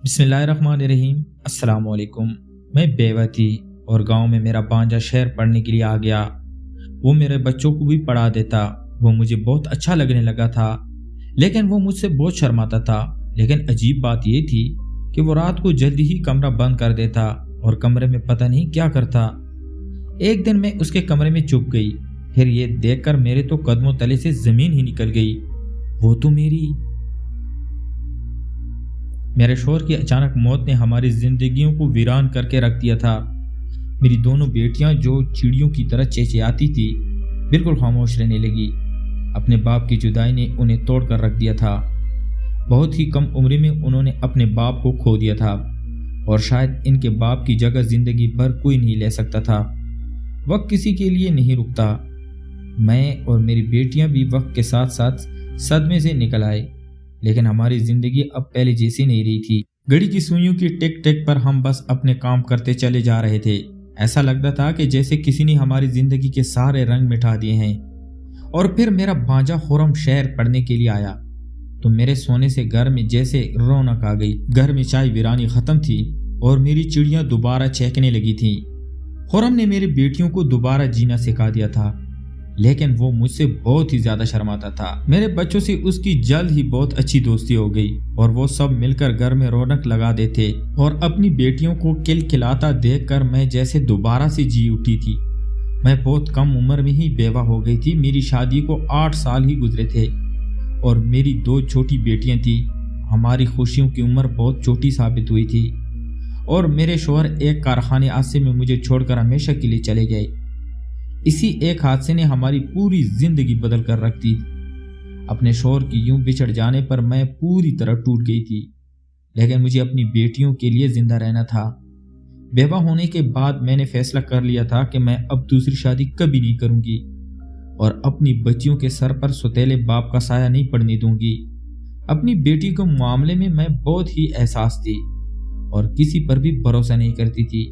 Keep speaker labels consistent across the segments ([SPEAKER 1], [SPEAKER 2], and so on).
[SPEAKER 1] بسم اللہ الرحمن الرحیم۔ السلام علیکم۔ میں بیوہ تھی اور گاؤں میں میرا بانجا شہر پڑھنے کے لیے آ گیا۔ وہ میرے بچوں کو بھی پڑھا دیتا۔ وہ مجھے بہت اچھا لگنے لگا تھا، لیکن وہ مجھ سے بہت شرماتا تھا۔ لیکن عجیب بات یہ تھی کہ وہ رات کو جلدی ہی کمرہ بند کر دیتا اور کمرے میں پتہ نہیں کیا کرتا۔ ایک دن میں اس کے کمرے میں چھپ گئی، پھر یہ دیکھ کر میرے تو قدموں تلے سے زمین ہی نکل گئی۔ وہ تو میرے شوہر کی اچانک موت نے ہماری زندگیوں کو ویران کر کے رکھ دیا تھا۔ میری دونوں بیٹیاں جو چڑیوں کی طرح چہچہاتی تھی بالکل خاموش رہنے لگی۔ اپنے باپ کی جدائی نے انہیں توڑ کر رکھ دیا تھا۔ بہت ہی کم عمری میں انہوں نے اپنے باپ کو کھو دیا تھا، اور شاید ان کے باپ کی جگہ زندگی بھر کوئی نہیں لے سکتا تھا۔ وقت کسی کے لیے نہیں رکتا۔ میں اور میری بیٹیاں بھی وقت کے ساتھ ساتھ صدمے سے نکل آئے، لیکن ہماری زندگی اب پہلے جیسی نہیں رہی تھی۔ گھڑی کی سوئیوں کی ٹک ٹک پر ہم بس اپنے کام کرتے چلے جا رہے تھے۔ ایسا لگتا تھا کہ جیسے کسی نے ہماری زندگی کے سارے رنگ مٹا دیے ہیں۔ اور پھر میرا بھانجا خرم شہر پڑھنے کے لیے آیا تو میرے سونے سے گھر میں جیسے رونق آ گئی۔ گھر میں چائے ویرانی ختم تھی اور میری چڑیاں دوبارہ چہکنے لگی تھیں۔ خرم نے میری بیٹیوں کو دوبارہ جینا سکھا دیا تھا، لیکن وہ مجھ سے بہت ہی زیادہ شرماتا تھا۔ میرے بچوں سے اس کی جلد ہی بہت اچھی دوستی ہو گئی اور وہ سب مل کر گھر میں رونق لگا دیتے، اور اپنی بیٹیوں کو کلکلاتا دیکھ کر میں جیسے دوبارہ سے جی اٹھی تھی۔ میں بہت کم عمر میں ہی بیوہ ہو گئی تھی۔ میری شادی کو 8 سال ہی گزرے تھے اور میری 2 چھوٹی بیٹیاں تھیں۔ ہماری خوشیوں کی عمر بہت چھوٹی ثابت ہوئی تھی، اور میرے شوہر ایک کارخانے حادثے میں مجھے چھوڑ کر ہمیشہ کے لیے چلے گئے۔ اسی ایک حادثے نے ہماری پوری زندگی بدل کر رکھ دی۔ اپنے شوہر کی یوں بچھڑ جانے پر میں پوری طرح ٹوٹ گئی تھی، لیکن مجھے اپنی بیٹیوں کے لیے زندہ رہنا تھا۔ بیوہ ہونے کے بعد میں نے فیصلہ کر لیا تھا کہ میں اب دوسری شادی کبھی نہیں کروں گی، اور اپنی بچیوں کے سر پر سوتیلے باپ کا سایہ نہیں پڑنے دوں گی۔ اپنی بیٹی کے معاملے میں میں بہت ہی احساس تھی اور کسی پر بھی بھروسہ نہیں کرتی تھی،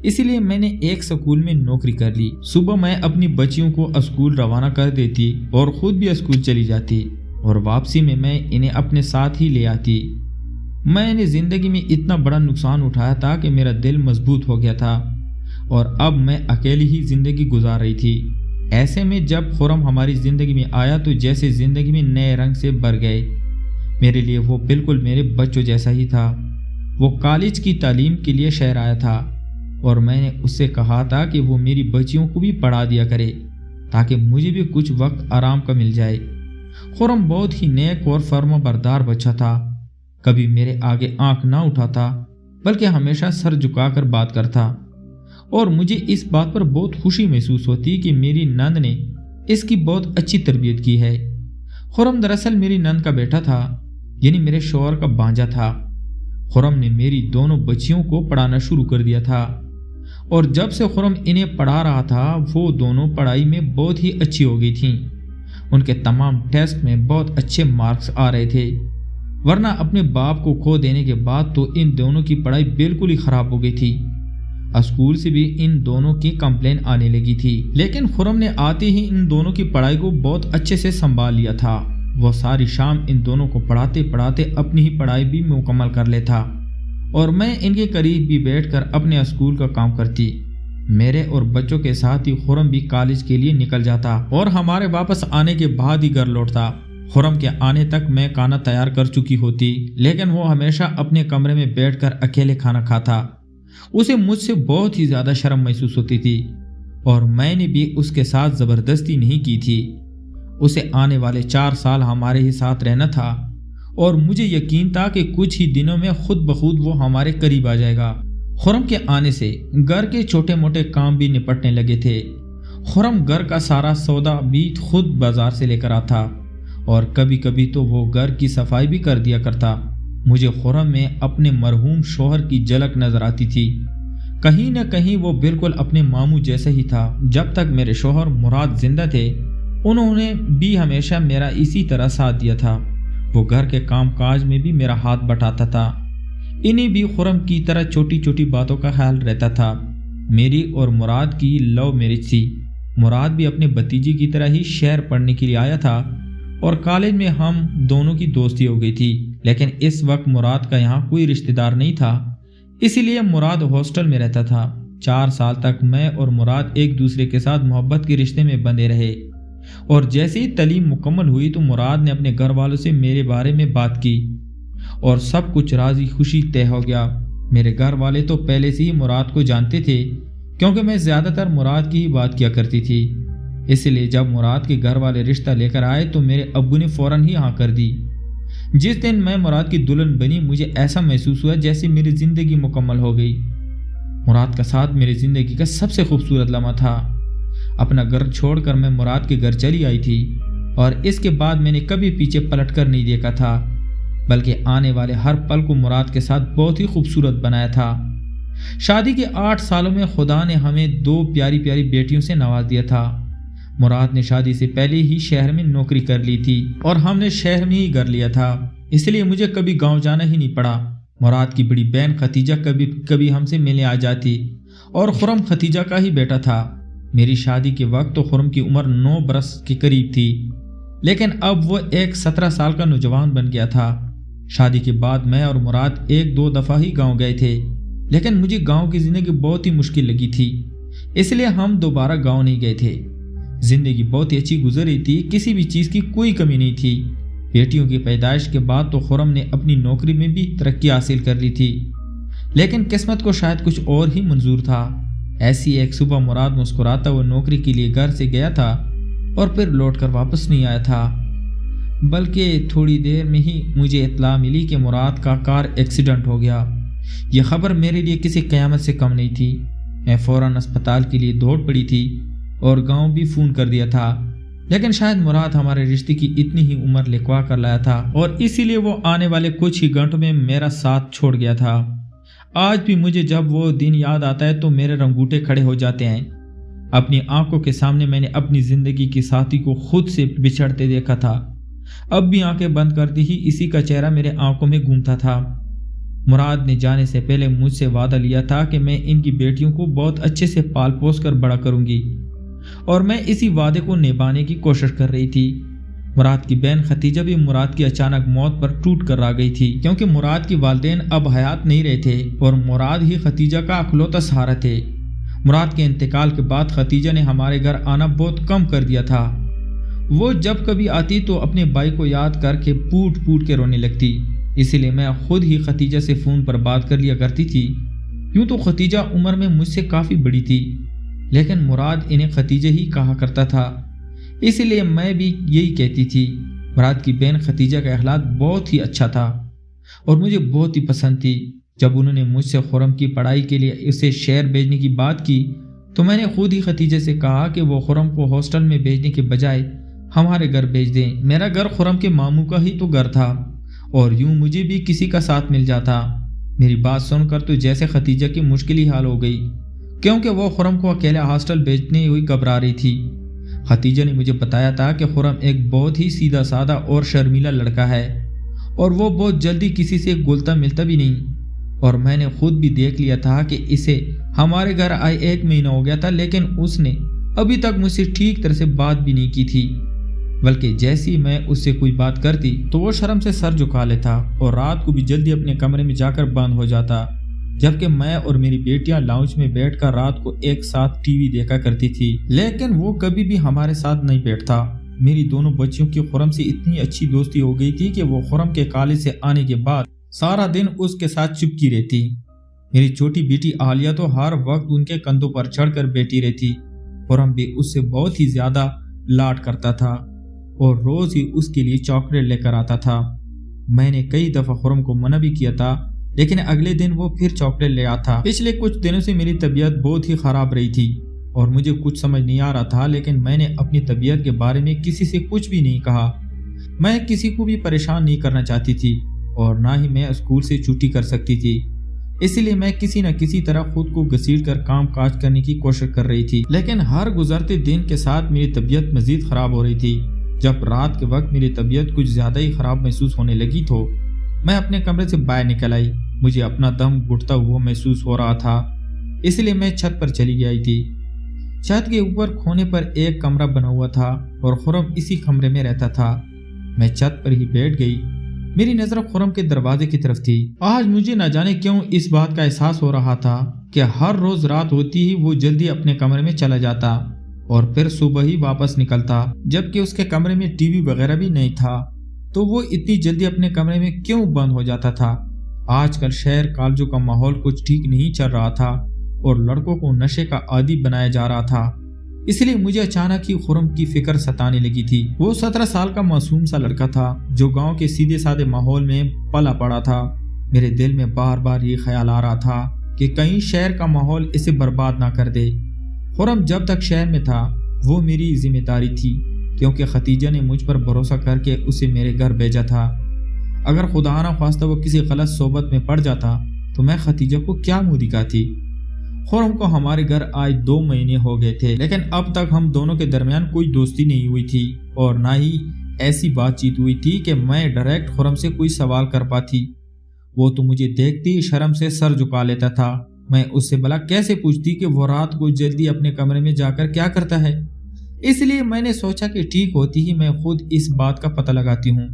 [SPEAKER 1] اسی لیے میں نے ایک اسکول میں نوکری کر لی۔ صبح میں اپنی بچیوں کو اسکول روانہ کر دیتی اور خود بھی اسکول چلی جاتی، اور واپسی میں میں انہیں اپنے ساتھ ہی لے آتی۔ میں نے زندگی میں اتنا بڑا نقصان اٹھایا تھا کہ میرا دل مضبوط ہو گیا تھا، اور اب میں اکیلی ہی زندگی گزار رہی تھی۔ ایسے میں جب خرم ہماری زندگی میں آیا تو جیسے زندگی میں نئے رنگ سے بھر گئے۔ میرے لیے وہ بالکل میرے بچوں جیسا ہی تھا۔ وہ کالج کی تعلیم کے لیے شہر آیا تھا، اور میں نے اس سے کہا تھا کہ وہ میری بچیوں کو بھی پڑھا دیا کرے تاکہ مجھے بھی کچھ وقت آرام کا مل جائے۔ خرم بہت ہی نیک اور فرما بردار بچہ تھا۔ کبھی میرے آگے آنکھ نہ اٹھاتا، بلکہ ہمیشہ سر جھکا کر بات کرتا، اور مجھے اس بات پر بہت خوشی محسوس ہوتی کہ میری نند نے اس کی بہت اچھی تربیت کی ہے۔ خرم دراصل میری نند کا بیٹا تھا، یعنی میرے شوہر کا بھانجا تھا۔ خرم نے میری دونوں بچیوں کو پڑھانا شروع کر دیا تھا، اور جب سے خرم انہیں پڑھا رہا تھا وہ دونوں پڑھائی میں بہت ہی اچھی ہو گئی تھیں۔ ان کے تمام ٹیسٹ میں بہت اچھے مارکس آ رہے تھے، ورنہ اپنے باپ کو کھو دینے کے بعد تو ان دونوں کی پڑھائی بالکل ہی خراب ہو گئی تھی۔ اسکول سے بھی ان دونوں کی کمپلین آنے لگی تھی، لیکن خرم نے آتے ہی ان دونوں کی پڑھائی کو بہت اچھے سے سنبھال لیا تھا۔ وہ ساری شام ان دونوں کو پڑھاتے پڑھاتے اپنی ہی پڑھائی بھی مکمل کر لیتا، اور میں ان کے قریب بھی بیٹھ کر اپنے اسکول کا کام کرتی۔ میرے اور بچوں کے ساتھ ہی خرم بھی کالج کے لیے نکل جاتا، اور ہمارے واپس آنے کے بعد ہی گھر لوٹتا۔ خرم کے آنے تک میں کھانا تیار کر چکی ہوتی، لیکن وہ ہمیشہ اپنے کمرے میں بیٹھ کر اکیلے کھانا کھاتا۔ اسے مجھ سے بہت ہی زیادہ شرم محسوس ہوتی تھی، اور میں نے بھی اس کے ساتھ زبردستی نہیں کی تھی۔ اسے آنے والے 4 سال ہمارے ہی ساتھ رہنا تھا، اور مجھے یقین تھا کہ کچھ ہی دنوں میں خود بخود وہ ہمارے قریب آ جائے گا۔ خرم کے آنے سے گھر کے چھوٹے موٹے کام بھی نپٹنے لگے تھے۔ خرم گھر کا سارا سودا بھی خود بازار سے لے کر آتا، اور کبھی کبھی تو وہ گھر کی صفائی بھی کر دیا کرتا۔ مجھے خرم میں اپنے مرحوم شوہر کی جھلک نظر آتی تھی۔ کہیں نہ کہیں وہ بالکل اپنے ماموں جیسا ہی تھا۔ جب تک میرے شوہر مراد زندہ تھے انہوں نے بھی ہمیشہ میرا اسی طرح ساتھ دیا تھا۔ وہ گھر کے کام کاج میں بھی میرا ہاتھ بٹاتا تھا۔ انہیں بھی خرم کی طرح چھوٹی چھوٹی باتوں کا خیال رہتا تھا۔ میری اور مراد کی لو میرج تھی۔ مراد بھی اپنے بھتیجے کی طرح ہی شہر پڑھنے کے لیے آیا تھا، اور کالج میں ہم دونوں کی دوستی ہو گئی تھی، लेकिन इस वक्त मुराद का यहाँ कोई रिश्तेदार नहीं था, इसीलिए मुराद हॉस्टल में रहता था। 4 साल तक मैं और मुराद एक दूसरे के साथ मोहब्बत के रिश्ते में बंधे रहे और जैसे ही तालीम मुकम्मल हुई तो मुराद ने अपने घर वालों से मेरे बारे में बात की और सब कुछ राजी खुशी तय हो गया। मेरे घर वाले तो पहले से ही मुराद को जानते थे क्योंकि मैं ज़्यादातर मुराद की ही बात किया करती थी। इसलिए जब मुराद के घर वाले रिश्ता लेकर आए तो मेरे अब्बू ने फ़ौरन ही हाँ कर दी। जिस दिन मैं मुराद की दुल्हन बनी मुझे ऐसा महसूस हुआ जैसे मेरी ज़िंदगी मुकम्मल हो गई। मुराद का साथ मेरी ज़िंदगी का सबसे खूबसूरत लम्हा था। अपना घर छोड़कर मैं मुराद के घर चली आई थी और इसके बाद मैंने कभी पीछे पलट कर नहीं देखा था, बल्कि आने वाले हर पल को मुराद के साथ बहुत ही खूबसूरत बनाया था। शादी के 8 सालों में खुदा ने हमें 2 प्यारी प्यारी बेटियों से नवाज दिया था। मुराद ने शादी से पहले ही शहर में नौकरी कर ली थी और हमने शहर में ही घर लिया था, इसलिए मुझे कभी गांव जाना ही नहीं पड़ा। मुराद की बड़ी बहन खतीजा कभी कभी हमसे मिलने आ जाती और खुरम खतीजा का ही बेटा था। मेरी शादी के वक्त तो खुरम की उम्र 9 बरस के करीब थी, लेकिन अब वो एक 17 साल का नौजवान बन गया था। शादी के बाद मैं और मुराद 1-2 दफ़ा ही गांव गए थे, लेकिन मुझे गांव की ज़िंदगी बहुत ही मुश्किल लगी थी, इसलिए हम दोबारा गांव नहीं गए थे। ज़िंदगी बहुत ही अच्छी गुजर रही थी, किसी भी चीज़ की कोई कमी नहीं थी। बेटियों की पैदाइश के बाद तो खुरम ने अपनी नौकरी में भी तरक्की हासिल कर ली थी, लेकिन किस्मत को शायद कुछ और ही मंजूर था। ऐसी एक सुबह मुराद मुस्कुराता हुआ नौकरी के लिए घर से गया था और फिर लौटकर वापस नहीं आया था, बल्कि थोड़ी देर में ही मुझे इत्तला मिली कि मुराद का कार एक्सीडेंट हो गया। यह खबर मेरे लिए किसी क़यामत से कम नहीं थी। मैं फ़ौरन अस्पताल के लिए दौड़ पड़ी थी और गांव भी फ़ोन कर दिया था, लेकिन शायद मुराद हमारे रिश्ते की इतनी ही उम्र लिखवा कर लाया था और इसीलिए वो आने वाले कुछ ही घंटों में मेरा साथ छोड़ गया था। आज भी मुझे जब वो दिन याद आता है तो मेरे रंगूटे खड़े हो जाते हैं। अपनी आंखों के सामने मैंने अपनी ज़िंदगी की साथी को खुद से बिछड़ते देखा था। अब भी आंखें बंद करते ही इसी का चेहरा मेरे आंखों में घूमता था। मुराद ने जाने से पहले मुझसे वादा लिया था कि मैं इनकी बेटियों को बहुत अच्छे से पाल पोस कर बड़ा करूंगी और मैं इसी वादे को निभाने की कोशिश कर रही थी। मुराद की बहन खतीजा भी मुराद की अचानक मौत पर टूट कर आ गई थी, क्योंकि मुराद की वालिदैन अब हयात नहीं रहे थे और मुराद ही खतीजा का अखलौता सहारा थे। मुराद के इंतकाल के बाद खतीजा ने हमारे घर आना बहुत कम कर दिया था। वो जब कभी आती तो अपने भाई को याद करके फूट फूट के रोने लगती, इसीलिए मैं खुद ही खतीजा से फ़ोन पर बात कर लिया करती थी। यूँ तो खतीजा उम्र में मुझसे काफ़ी बड़ी थी, लेकिन मुराद इन्हें खतीजा ही कहा करता था, इसीलिए मैं भी यही कहती थी। मुराद की बहन खतीजा का अखलाक बहुत ही अच्छा था और मुझे बहुत ही पसंद थी। जब उन्होंने मुझसे खुरम की पढ़ाई के लिए उसे शहर भेजने की बात की तो मैंने खुद ही खतीजा से कहा कि वो खुरम को हॉस्टल में भेजने के बजाय हमारे घर भेज दें। मेरा घर खुरम के मामू का ही तो घर था और यूं मुझे भी किसी का साथ मिल जाता। मेरी बात सुनकर तो जैसे खतीजा की मुश्किल ही हाल हो गई, क्योंकि वो खुरम को अकेले हॉस्टल भेजने हुई घबरा रही थी। खतीजा ने मुझे बताया था कि खुरम एक बहुत ही सीधा साधा और शर्मीला लड़का है और वो बहुत जल्दी किसी से घुलता मिलता भी नहीं, और मैंने खुद भी देख लिया था कि इसे हमारे घर आए 1 महीना हो गया था, लेकिन उसने अभी तक मुझसे ठीक तरह से बात भी नहीं की थी, बल्कि जैसी मैं उससे कोई बात करती तो वो शर्म से सर झुका लेता और रात को भी जल्दी अपने कमरे में जाकर बंद हो जाता, जबकि मैं और मेरी बेटियां लाउंज में बैठकर रात को एक साथ टीवी देखा करती थी, लेकिन वो कभी भी हमारे साथ नहीं बैठता। मेरी दोनों बच्चियों की खुरम से इतनी अच्छी दोस्ती हो गई थी कि वो खुरम के कॉलेज से आने के बाद सारा दिन उसके साथ चिपकी रहती। मेरी छोटी बेटी आलिया तो हर वक्त उनके कंधों पर चढ़कर बैठी रहती। खुरम भी उससे बहुत ही ज्यादा लाड करता था और रोज ही उसके लिए चॉकलेट लेकर आता था। मैंने कई दफा खुरम को मना भी किया था, लेकिन अगले दिन वो फिर चॉकलेट ले आता। पिछले कुछ दिनों से मेरी तबीयत बहुत ही खराब रही थी और मुझे कुछ समझ नहीं आ रहा था, लेकिन मैंने अपनी तबीयत के बारे में किसी से कुछ भी नहीं कहा। मैं किसी को भी परेशान नहीं करना चाहती थी और ना ही मैं स्कूल से छुट्टी कर सकती थी, इसलिए मैं किसी न किसी तरह खुद को घसीट कर काम काज करने की कोशिश कर रही थी। लेकिन हर गुजरते दिन के साथ मेरी तबीयत मजीद खराब हो रही थी। जब रात के वक्त मेरी तबीयत कुछ ज्यादा ही खराब महसूस होने लगी तो मैं अपने कमरे से बाहर निकल आई। मुझे अपना दम घुटता हुआ महसूस हो रहा था, इसलिए मैं छत पर चली गई थी। छत के ऊपर कोने पर एक कमरा बना हुआ था और खुरम इसी कमरे में रहता था। मैं छत पर ही बैठ गई मेरी नजर खुरम के दरवाजे की तरफ थी। आज मुझे न जाने क्यों इस बात का एहसास हो रहा था कि हर रोज रात होती ही वो जल्दी अपने कमरे में चला जाता और फिर सुबह ही वापस निकलता, जबकि उसके कमरे में टीवी वगैरह भी नहीं था। तो वो इतनी जल्दी अपने कमरे में क्यों बंद हो जाता था? आजकल शहर कॉलेजों का माहौल कुछ ठीक नहीं चल रहा था और लड़कों को नशे का आदी बनाया जा रहा था। इसलिए मुझे अचानक ही खुरम की फिक्र सताने लगी थी। वो 17 साल का मासूम सा लड़का था जो गांव के सीधे साधे माहौल में पला पड़ा था। मेरे दिल में बार बार ये ख्याल आ रहा था कि कहीं शहर का माहौल इसे बर्बाद ना कर दे। खुरम जब तक शहर में था वो मेरी जिम्मेदारी थी, क्योंकि खतीजा ने मुझ पर भरोसा करके उसे मेरे घर भेजा था। अगर खुदा ना ख्वास्ता वो किसी गलत सोबत में पड़ जाता तो मैं खतीजा को क्या मुंह दिखाती। खुरम को हमारे घर आए 2 महीने हो गए थे, लेकिन अब तक हम दोनों के दरमियान कोई दोस्ती नहीं हुई थी और ना ही ऐसी बातचीत हुई थी कि मैं डायरेक्ट खुरम से कोई सवाल कर पाती। वो तो मुझे देखते ही शर्म से सर झुका लेता था। मैं उससे भला कैसे पूछती कि वो रात को जल्दी अपने कमरे में जाकर क्या करता है। इसलिए मैंने सोचा कि ठीक होती ही मैं खुद इस बात का पता लगाती हूँ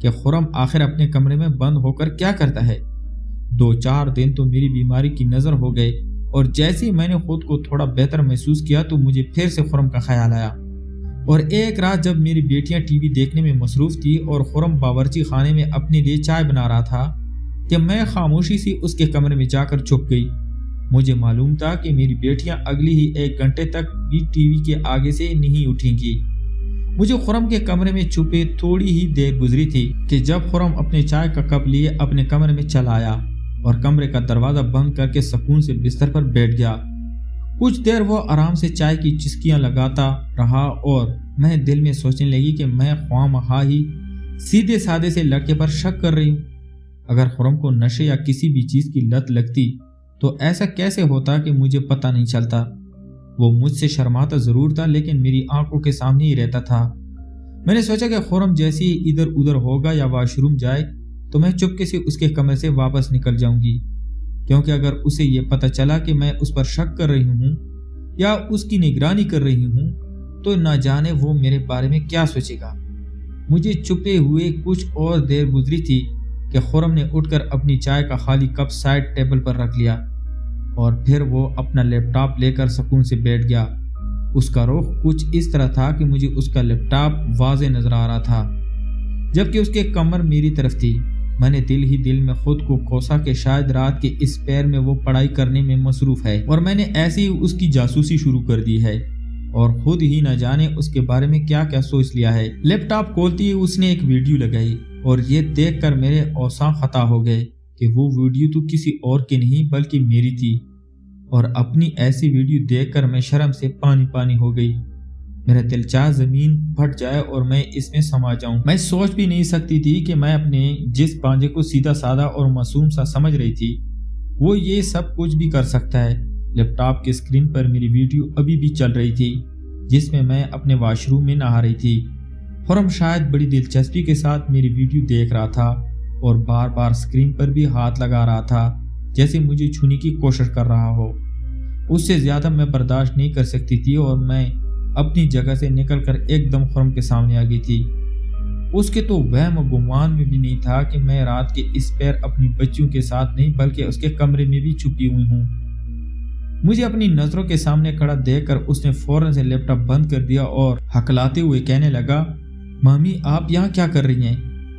[SPEAKER 1] कि खुरम आखिर अपने कमरे में बंद होकर क्या करता है। 2-4 दिन तो मेरी बीमारी की नज़र हो गए और जैसे ही मैंने खुद को थोड़ा बेहतर महसूस किया तो मुझे फिर से खुरम का ख्याल आया। और एक रात जब मेरी बेटियां टीवी देखने में मसरूफ थी और खुरम बावर्ची खाने में अपने लिए चाय बना रहा था कि मैं खामोशी से उसके कमरे में जाकर छुप गई। मुझे मालूम था कि मेरी बेटियां अगली ही 1 घंटे तक भी टीवी के आगे से नहीं उठेंगी। मुझे खुरम के कमरे में छुपे थोड़ी ही देर गुजरी थी कि जब खुरम अपने चाय का कप लिए अपने कमरे में चला आया और कमरे का दरवाजा बंद करके सुकून से बिस्तर पर बैठ गया। कुछ देर वो आराम से चाय की चिस्कियां लगाता रहा और मैं दिल में सोचने लगी कि मैं ख्वामखा ही सीधे साधे से लड़के पर शक कर रही हूँ। अगर खुरम को नशे या किसी भी चीज की लत लगती तो ऐसा कैसे होता कि मुझे पता नहीं चलता। वो मुझसे शर्माता जरूर था, लेकिन मेरी आंखों के सामने ही रहता था। मैंने सोचा कि खुरम जैसे ही इधर उधर होगा या वॉशरूम जाए तो मैं चुपके से उसके कमरे से वापस निकल जाऊंगी, क्योंकि अगर उसे ये पता चला कि मैं उस पर शक कर रही हूँ या उसकी निगरानी कर रही हूँ तो ना जाने वो मेरे बारे में क्या सोचेगा। मुझे छुपे हुए कुछ और देर गुजरी थी कि खुरम ने उठकर अपनी चाय का खाली कप साइड टेबल पर रख लिया और फिर वो अपना लैपटॉप लेकर सुकून से बैठ गया। उसका रुख कुछ इस तरह था कि मुझे उसका लैपटॉप वाज़े नजर आ रहा था, जबकि उसके कमर मेरी तरफ थी। मैंने दिल ही दिल में खुद को कोसा कि शायद रात के इस पैर में वो पढ़ाई करने में मसरूफ है और मैंने ऐसे ही उसकी जासूसी शुरू कर दी है और खुद ही न जाने उसके बारे में क्या क्या सोच लिया है। लैपटॉप खोलती ही उसने एक वीडियो लगाई और ये देखकर मेरे औसा खता हो गए कि वो वीडियो तो किसी और की नहीं बल्कि मेरी थी और अपनी ऐसी वीडियो देखकर मैं शर्म से पानी पानी हो गई। मेरा दिल चाह जमीन फट जाए और मैं इसमें समा जाऊं। मैं सोच भी नहीं सकती थी कि मैं अपने जिस पांजे को सीधा साधा और मासूम सा समझ रही थी वो ये सब कुछ भी कर सकता है। लैपटॉप की स्क्रीन पर मेरी वीडियो अभी भी चल रही थी जिसमें मैं अपने वॉशरूम में नहा रही थी। खुरम शायद बड़ी दिलचस्पी के साथ मेरी वीडियो देख रहा था और बार बार स्क्रीन पर भी हाथ लगा रहा था जैसे मुझे छूने की कोशिश कर रहा हो। उससे ज्यादा मैं बर्दाश्त नहीं कर सकती थी और मैं अपनी जगह से निकलकर एकदम खुरम के सामने आ गई थी। उसके तो वहम गुमान में भी नहीं था कि मैं रात के इस पैर अपनी बच्चियों के साथ नहीं बल्कि उसके कमरे में भी छुपी हुई हूँ। मुझे अपनी नजरों के सामने खड़ा देखकर उसने फौरन से लैपटॉप बंद कर दिया और हकलाते हुए कहने लगा, मामी आप यहाँ क्या कर रही हैं?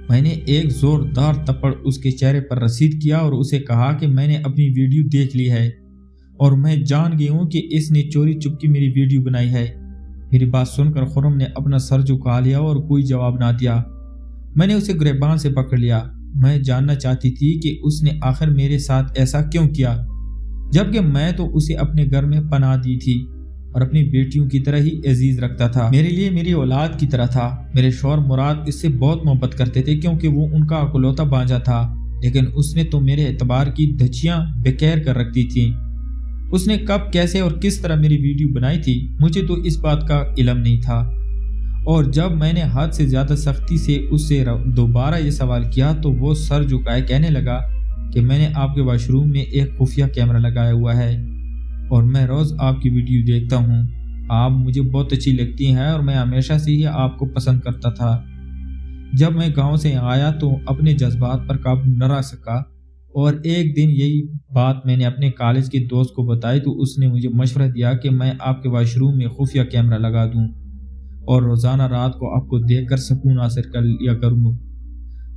[SPEAKER 1] मैंने एक जोरदार थप्पड़ उसके चेहरे पर रसीद किया और उसे कहा कि मैंने अपनी वीडियो देख ली है और मैं जान गई हूँ कि इसने चोरी चुपकी मेरी वीडियो बनाई है। मेरी बात सुनकर खुरम ने अपना सर झुका लिया और कोई जवाब ना दिया। मैंने उसे गिरबान से पकड़ लिया। मैं जानना चाहती थी कि उसने आखिर मेरे साथ ऐसा क्यों किया, जबकि मैं तो उसे अपने घर में पनाह दी थी और अपनी बेटियों की तरह ही अजीज रखता था। मेरे लिए मेरी औलाद की तरह था। मेरे शौहर मुराद इससे बहुत मोहब्बत करते थे क्योंकि वो उनका अकुलौता बांझा था, लेकिन उसने तो मेरे एतबार की धज्जियां बेकैर कर रखी थी। उसने कब कैसे और किस तरह मेरी वीडियो बनाई थी मुझे तो इस बात का इल्म नहीं था। और जब मैंने हद से ज्यादा सख्ती से उससे दोबारा ये सवाल किया तो वो सर झुकाए कहने लगा कि मैंने आपके वॉशरूम में एक खुफिया कैमरा लगाया हुआ है और मैं रोज आपकी वीडियो देखता हूँ। आप मुझे बहुत अच्छी लगती हैं और मैं हमेशा से ही आपको पसंद करता था। جب میں گاؤں سے آیا تو اپنے جذبات پر قابو نہ رکھ سکا اور ایک دن یہی بات میں نے اپنے کالج کے دوست کو بتائی تو اس نے مجھے مشورہ دیا کہ میں آپ کے واش روم میں خفیہ کیمرہ لگا دوں اور روزانہ رات کو آپ کو دیکھ کر سکون حاصل کر لیا کروں۔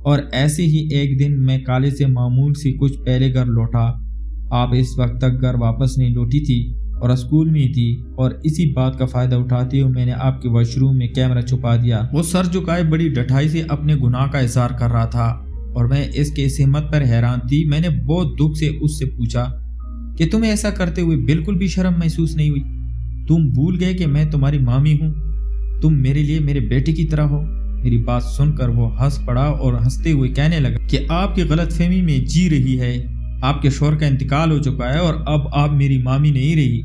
[SPEAKER 1] اور ایسے ہی ایک دن میں کالج سے معمول سے کچھ پہلے گھر لوٹا۔ آپ اس وقت تک گھر واپس نہیں لوٹی تھی اور اسکول میں ہی تھی، اور اسی بات کا فائدہ اٹھاتے ہوئے میں نے آپ کے واش روم میں کیمرہ چھپا دیا۔ وہ سر جھکائے بڑی ڈٹائی سے اپنے گناہ کا اظہار کر رہا تھا اور میں اس کے اس ہمت پر حیران تھی۔ میں نے بہت دکھ سے اس سے پوچھا کہ تمہیں ایسا کرتے ہوئے بالکل بھی شرم محسوس نہیں ہوئی؟ تم بھول گئے کہ میں تمہاری مامی ہوں، تم میرے لیے میرے بیٹے کی طرح ہو۔ میری بات سن کر وہ ہنس پڑا اور ہنستے ہوئے کہنے لگا کہ آپ کی غلط فہمی میں جی رہی ہے، آپ کے شوہر کا انتقال ہو چکا ہے اور اب آپ میری مامی نہیں رہی،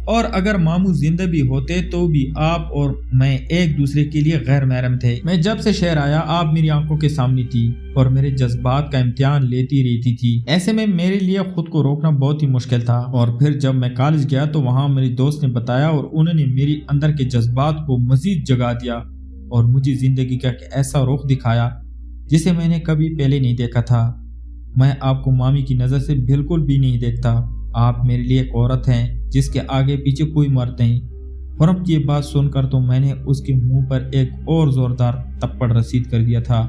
[SPEAKER 1] اور اگر ماموں زندہ بھی ہوتے تو بھی آپ اور میں ایک دوسرے کے لیے غیر محرم تھے۔ میں جب سے شہر آیا آپ میری آنکھوں کے سامنے تھی اور میرے جذبات کا امتحان لیتی رہتی تھی۔ ایسے میں میرے لیے خود کو روکنا بہت ہی مشکل تھا، اور پھر جب میں کالج گیا تو وہاں میری دوست نے بتایا اور انہوں نے میری اندر کے جذبات کو مزید جگا دیا اور مجھے زندگی کا ایک ایسا رخ دکھایا جسے میں نے کبھی پہلے نہیں دیکھا تھا۔ میں آپ کو مامی کی نظر سے بالکل بھی نہیں دیکھتا، آپ میرے لیے ایک عورت ہیں جس کے آگے پیچھے کوئی مرد نہیں۔ خرم کی یہ بات سن کر تو میں نے اس کے منہ پر ایک اور زوردار تپڑ رسید کر دیا تھا۔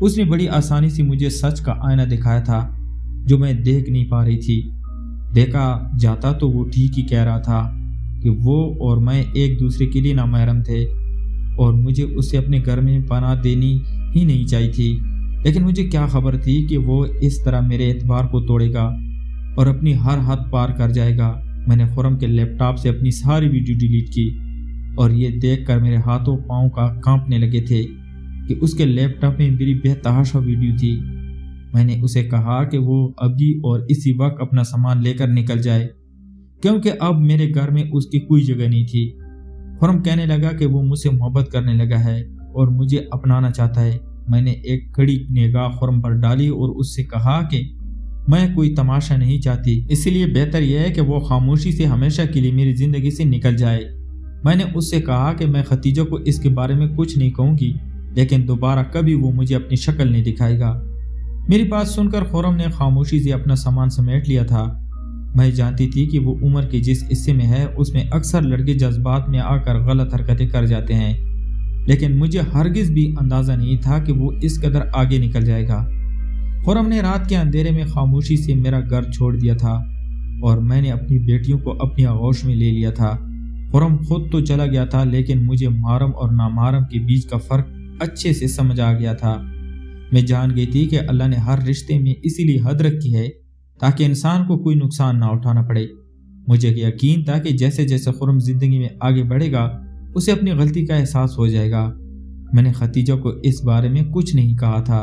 [SPEAKER 1] اس نے بڑی آسانی سے مجھے سچ کا آئینہ دکھایا تھا جو میں دیکھ نہیں پا رہی تھی۔ دیکھا جاتا تو وہ ٹھیک ہی کہہ رہا تھا کہ وہ اور میں ایک دوسرے کے لیے نامحرم تھے اور مجھے اسے اپنے گھر میں پناہ دینی ہی نہیں چاہیے تھی، لیکن مجھے کیا خبر تھی کہ وہ اس طرح میرے اعتبار کو توڑے گا اور اپنی ہر حد پار کر جائے گا۔ میں نے خرم کے لیپ ٹاپ سے اپنی ساری ویڈیو ڈیلیٹ کی اور یہ دیکھ کر میرے ہاتھوں پاؤں کا کانپنے لگے تھے کہ اس کے لیپ ٹاپ میں میری بے تحاشا ویڈیو تھی۔ میں نے اسے کہا کہ وہ ابھی اور اسی وقت اپنا سامان لے کر نکل جائے کیونکہ اب میرے گھر میں اس کی کوئی جگہ نہیں تھی۔ خرم کہنے لگا کہ وہ مجھ سے محبت کرنے لگا ہے اور مجھے اپنانا چاہتا ہے۔ میں نے ایک کڑی نگاہ خرم پر ڈالی اور اس سے کہا کہ میں کوئی تماشا نہیں چاہتی، اس لیے بہتر یہ ہے کہ وہ خاموشی سے ہمیشہ کے لیے میری زندگی سے نکل جائے۔ میں نے اس سے کہا کہ میں ختیجہ کو اس کے بارے میں کچھ نہیں کہوں گی، لیکن دوبارہ کبھی وہ مجھے اپنی شکل نہیں دکھائے گا۔ میری بات سن کر خرم نے خاموشی سے اپنا سامان سمیٹ لیا تھا۔ میں جانتی تھی کہ وہ عمر کے جس حصے میں ہے اس میں اکثر لڑکے جذبات میں آ کر غلط حرکتیں کر جاتے ہیں، لیکن مجھے ہرگز بھی اندازہ نہیں تھا کہ وہ اس قدر آگے نکل جائے گا۔ خرم نے رات کے اندھیرے میں خاموشی سے میرا گھر چھوڑ دیا تھا اور میں نے اپنی بیٹیوں کو اپنی آغوش میں لے لیا تھا۔ خرم خود تو چلا گیا تھا لیکن مجھے محرم اور نامحرم کے بیچ کا فرق اچھے سے سمجھ آ گیا تھا۔ میں جان گئی تھی کہ اللہ نے ہر رشتے میں اسی لیے حد رکھی ہے تاکہ انسان کو کوئی نقصان نہ اٹھانا پڑے۔ مجھے یقین تھا کہ جیسے جیسے خرم زندگی میں آگے بڑھے گا اسے اپنی غلطی کا احساس ہو جائے گا۔ میں نے ختیجہ کو اس بارے میں کچھ نہیں کہا تھا۔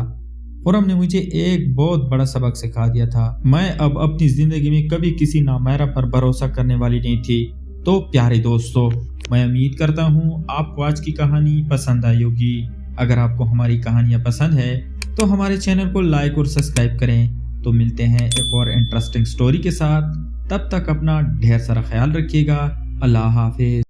[SPEAKER 1] خرم نے مجھے ایک بہت بڑا سبق سکھا دیا تھا۔ میں اب اپنی زندگی میں کبھی کسی نامحرم پر بھروسہ کرنے والی نہیں تھی۔ تو پیارے دوستو، میں امید کرتا ہوں آپ کو آج کی کہانی پسند آئی ہوگی۔ اگر آپ کو ہماری کہانیاں پسند ہے تو ہمارے چینل کو لائک اور سبسکرائب کریں۔ تو ملتے ہیں ایک اور انٹرسٹنگ سٹوری کے ساتھ، تب تک اپنا ڈھیر سارا خیال رکھیے گا۔ اللہ حافظ۔